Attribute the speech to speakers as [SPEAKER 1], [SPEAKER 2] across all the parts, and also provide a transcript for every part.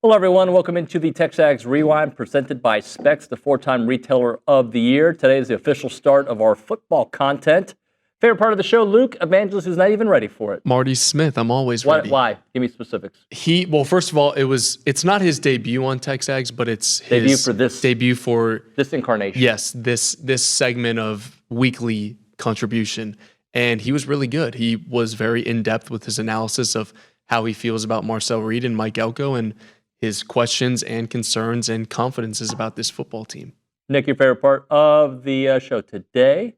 [SPEAKER 1] Hello, everyone. Welcome into the TexAgs Rewind presented by Specs, the 4-time Retailer of the Year. Today is the official start of our football content. Favorite part of the show, Luke, Evangelist, who's not even ready for it.
[SPEAKER 2] Marty Smith, I'm always ready.
[SPEAKER 1] Why? Give me specifics.
[SPEAKER 2] Well, first of all, it's not his debut on TexAgs, but it's his debut for
[SPEAKER 1] this incarnation.
[SPEAKER 2] Yes, this segment of weekly contribution. And he was really good. He was very in-depth with his analysis of how he feels about Marcel Reed and Mike Elko and his questions and concerns and confidences about this football team.
[SPEAKER 1] Nick, your favorite part of the show today?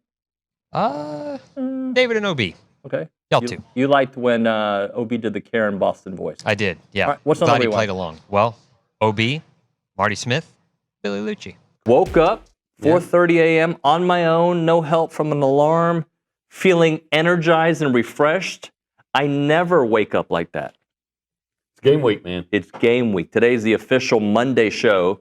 [SPEAKER 3] David and OB.
[SPEAKER 1] Okay.
[SPEAKER 3] Y'all too.
[SPEAKER 1] You liked when OB did the Karen Boston voice.
[SPEAKER 3] I did, yeah.
[SPEAKER 1] All right, what's on
[SPEAKER 3] Glad
[SPEAKER 1] the
[SPEAKER 3] he
[SPEAKER 1] rewind?
[SPEAKER 3] played along. Well, OB, Marty Smith, Billy Liucci.
[SPEAKER 1] Woke up, 4:30 a.m., on my own, no help from an alarm, feeling energized and refreshed. I never wake up like that.
[SPEAKER 4] It's game week, man.
[SPEAKER 1] It's game week. Today's the official Monday show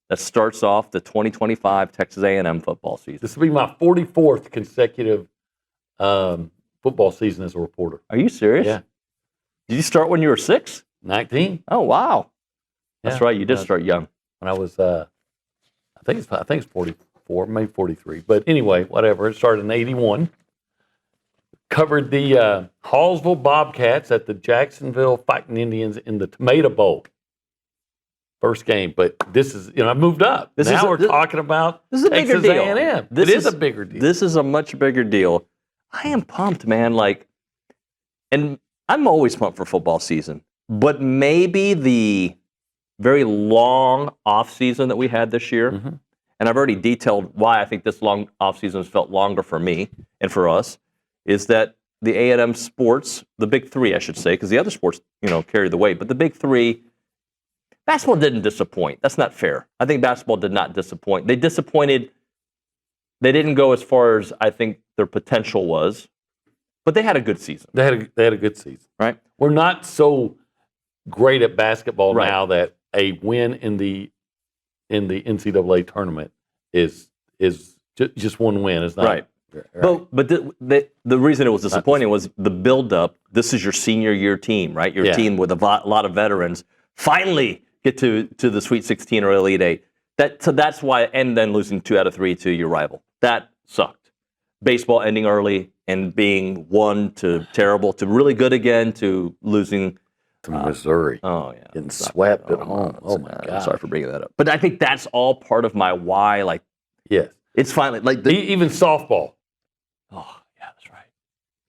[SPEAKER 1] that starts off the 2025 Texas A&M football season.
[SPEAKER 4] This will be my 44th consecutive football season as a reporter.
[SPEAKER 1] Are you serious?
[SPEAKER 4] Yeah.
[SPEAKER 1] Did you start when you were 6?
[SPEAKER 4] 19.
[SPEAKER 1] Oh, wow. That's
[SPEAKER 4] Yeah.
[SPEAKER 1] right. You did start young.
[SPEAKER 4] When I was, I think it's 44, maybe 43. But anyway, whatever. It started in 81. Covered the Hallsville Bobcats at the Jacksonville Fighting Indians in the Tomato Bowl. First game, but this is, I moved up. We're talking about
[SPEAKER 1] this is a bigger
[SPEAKER 4] Texas
[SPEAKER 1] deal.
[SPEAKER 4] A&M. It is a bigger deal.
[SPEAKER 1] This is a much bigger deal. I am pumped, man. And I'm always pumped for football season, but maybe the very long off season that we had this year, and I've already detailed why I think this long off season has felt longer for me and for us, is that the A&M sports, the big three, I should say, because the other sports, carry the weight, but the big three. Basketball didn't disappoint. That's not fair. I think basketball did not disappoint. They disappointed. They didn't go as far as I think their potential was, but they had a good season.
[SPEAKER 4] They had a good season.
[SPEAKER 1] Right?
[SPEAKER 4] We're not so great at basketball now that a win in the NCAA tournament is just one win. It's not
[SPEAKER 1] right. But the reason it was disappointing was the buildup. This is your senior year team, right? Your team with a lot of veterans finally get to the Sweet 16 or Elite 8. That's why, and then losing 2 out of 3 to your rival. That sucked. Baseball ending early and being 1 to terrible to really good again to losing
[SPEAKER 4] to Missouri.
[SPEAKER 1] Oh yeah,
[SPEAKER 4] getting swept at home. Oh my God!
[SPEAKER 1] Sorry for bringing that up, but I think that's all part of my why.
[SPEAKER 4] Yes,
[SPEAKER 1] it's finally
[SPEAKER 4] even softball.
[SPEAKER 1] Oh yeah, that's right.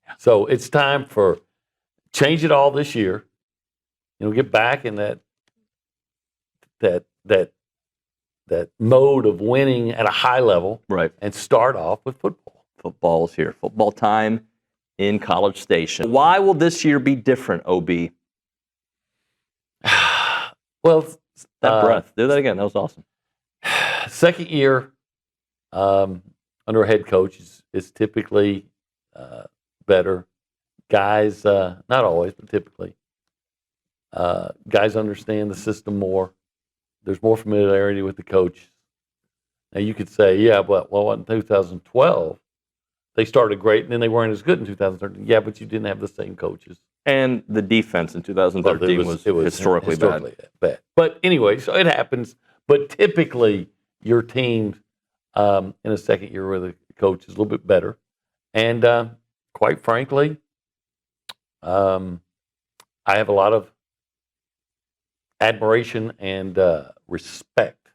[SPEAKER 4] Yeah. So it's time for change it all this year. Get back in that mode of winning at a high level,
[SPEAKER 1] right? And
[SPEAKER 4] start off with football.
[SPEAKER 1] Football is here. Football time in College Station. Why will this year be different, OB?
[SPEAKER 4] Well,
[SPEAKER 1] that breath. Do that again. That was awesome.
[SPEAKER 4] Second year under a head coach is typically better. Guys, not always, but typically. Guys understand the system more. There's more familiarity with the coach. Now you could say, in 2012, they started great and then they weren't as good in 2013. Yeah, but you didn't have the same coaches.
[SPEAKER 1] And the defense in 2013 was historically bad.
[SPEAKER 4] But anyway, so it happens. But typically, your team in a second year with a coach is a little bit better. And quite frankly, I have a lot of admiration and respect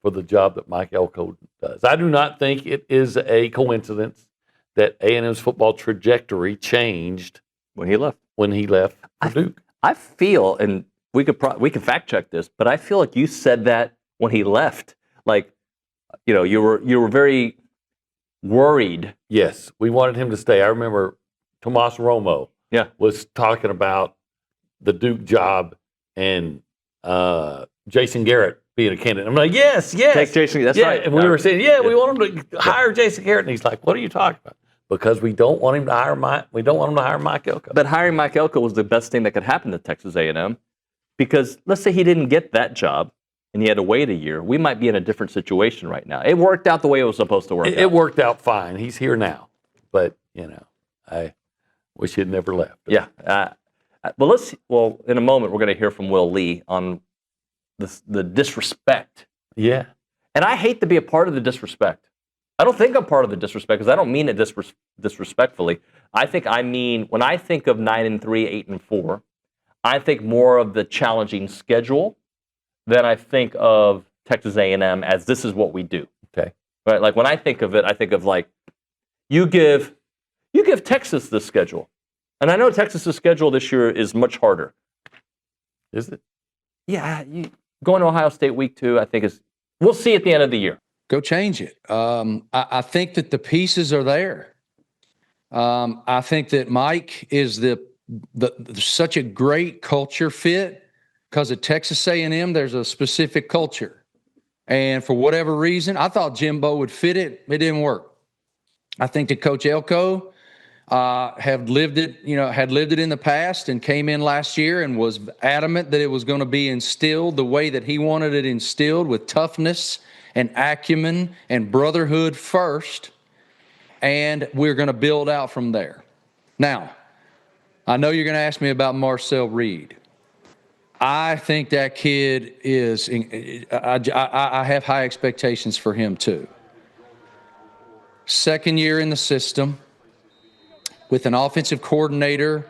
[SPEAKER 4] for the job that Mike Elko does. I do not think it is a coincidence that A&M's football trajectory changed
[SPEAKER 1] when he left
[SPEAKER 4] for Duke.
[SPEAKER 1] I feel, and we can fact check this, but I feel like you said that when he left. You were very worried.
[SPEAKER 4] Yes, we wanted him to stay. I remember Tomas Romo was talking about the Duke job and Jason Garrett being a candidate. I'm like, yes.
[SPEAKER 1] Take Jason, that's right.
[SPEAKER 4] And we were saying, we want him to hire Jason Garrett. And he's like, what are you talking about? Because we don't want him to hire Mike Elko.
[SPEAKER 1] But hiring Mike Elko was the best thing that could happen to Texas A&M, because let's say he didn't get that job and he had to wait a year, we might be in a different situation right now. It worked out the way it was supposed to work out.
[SPEAKER 4] It worked out fine. He's here now. But, I wish he'd never left.
[SPEAKER 1] Yeah. Well, in a moment, we're going to hear from Will Lee on the disrespect.
[SPEAKER 4] Yeah.
[SPEAKER 1] And I hate to be a part of the disrespect. I don't think I'm part of the disrespect because I don't mean it disrespectfully. I mean when I think of 9-3, 8-4, I think more of the challenging schedule than I think of Texas A&M as this is what we do.
[SPEAKER 4] Okay.
[SPEAKER 1] Right? Like when I think of it, I think of like you give Texas this schedule. And I know Texas's schedule this year is much harder.
[SPEAKER 4] Is it?
[SPEAKER 1] Yeah, going to Ohio State week 2, I think we'll see at the end of the year.
[SPEAKER 5] Go change it. I think that the pieces are there. I think that Mike is such a great culture fit because at Texas A&M there's a specific culture, and for whatever reason, I thought Jimbo would fit it. It didn't work. I think that Coach Elko had lived it in the past and came in last year and was adamant that it was going to be instilled the way that he wanted it instilled, with toughness and acumen and brotherhood first, and we're going to build out from there. Now, I know you're going to ask me about Marcel Reed. I think that kid is – I have high expectations for him too. Second year in the system with an offensive coordinator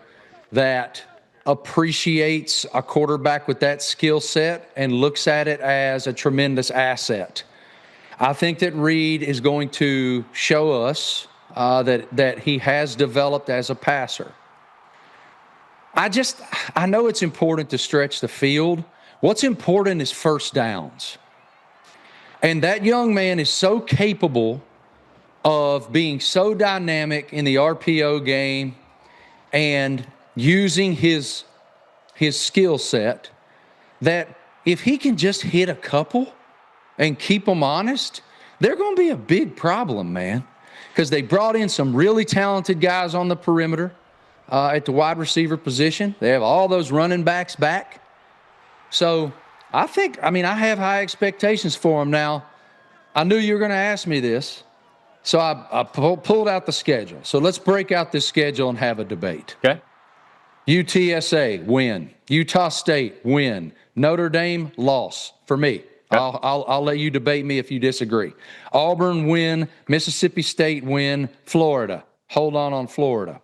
[SPEAKER 5] that appreciates a quarterback with that skill set and looks at it as a tremendous asset. I think that Reed is going to show us that he has developed as a passer. I know it's important to stretch the field. What's important is first downs. And that young man is so capable of being so dynamic in the RPO game and using his skill set that if he can just hit a couple and keep them honest, they're going to be a big problem, man, because they brought in some really talented guys on the perimeter at the wide receiver position. They have all those running backs back. So I have high expectations for him now. I knew you were going to ask me this, so I pulled out the schedule. So let's break out this schedule and have a debate.
[SPEAKER 1] Okay.
[SPEAKER 5] UTSA, win. Utah State, win. Notre Dame, loss for me. Okay. I'll let you debate me if you disagree. Auburn, win. Mississippi State, win. Florida, hold on Florida.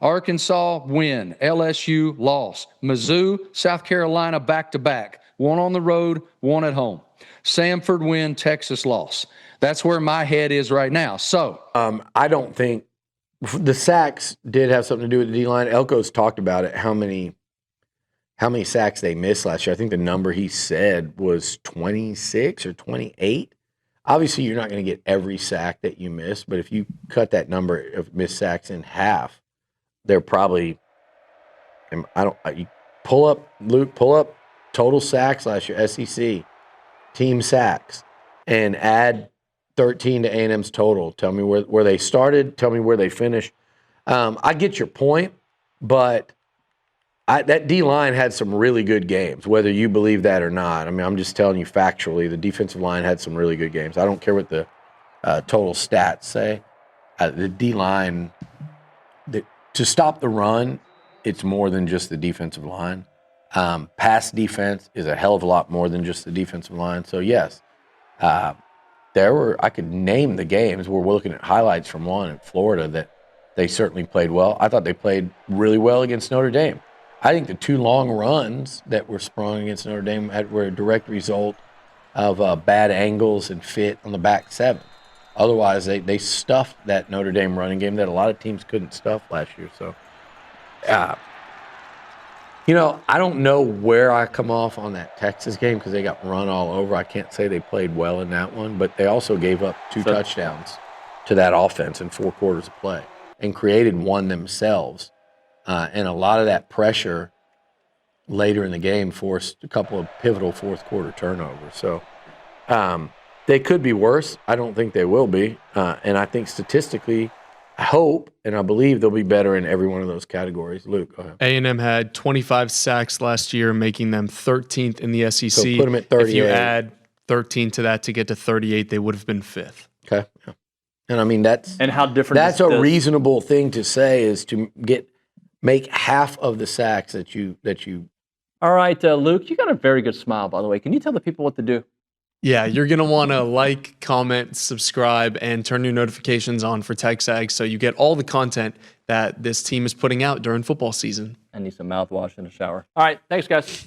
[SPEAKER 5] Arkansas, win. LSU, loss. Mizzou, South Carolina, back-to-back. One on the road, one at home. Samford, win. Texas, loss. That's where my head is right now. So
[SPEAKER 6] I don't think the sacks did have something to do with the D-line. Elko's talked about it, how many sacks they missed last year. I think the number he said was 26 or 28. Obviously, you're not going to get every sack that you miss, but if you cut that number of missed sacks in half, they're probably you pull up total sacks last year, SEC, team sacks, and add 13 to A&M's total. Tell me where they started. Tell me where they finished. I get your point, but that D-line had some really good games, whether you believe that or not. I mean, I'm just telling you factually, the defensive line had some really good games. I don't care what the total stats say. The D-line, to stop the run, it's more than just the defensive line. Pass defense is a hell of a lot more than just the defensive line. So, yes, I could name the games. We're looking at highlights from one in Florida that they certainly played well. I thought they played really well against Notre Dame. I think the two long runs that were sprung against Notre Dame were a direct result of bad angles and fit on the back seven. Otherwise, they stuffed that Notre Dame running game that a lot of teams couldn't stuff last year. So, I don't know where I come off on that Texas game because they got run all over. I can't say they played well in that one, but they also gave up 2 touchdowns to that offense in 4 quarters of play and created one themselves. And a lot of that pressure later in the game forced a couple of pivotal fourth-quarter turnovers. So they could be worse. I don't think they will be. And I think statistically, I hope and I believe they'll be better in every one of those categories. Luke, go ahead.
[SPEAKER 2] A&M had 25 sacks last year, making them 13th in the SEC.
[SPEAKER 6] So put them at 38.
[SPEAKER 2] If you add 13 to that to get to 38, they would have been 5th.
[SPEAKER 6] Okay. Yeah. And I mean, and
[SPEAKER 1] how different
[SPEAKER 6] that's a reasonable thing to say is to make half of the sacks that you
[SPEAKER 1] All right, Luke, you got a very good smile, by the way. Can you tell the people what to do?
[SPEAKER 2] Yeah, you're going to want to like, comment, subscribe, and turn your notifications on for TexAgs so you get all the content that this team is putting out during football season.
[SPEAKER 1] I need some mouthwash and a shower. All right, thanks, guys.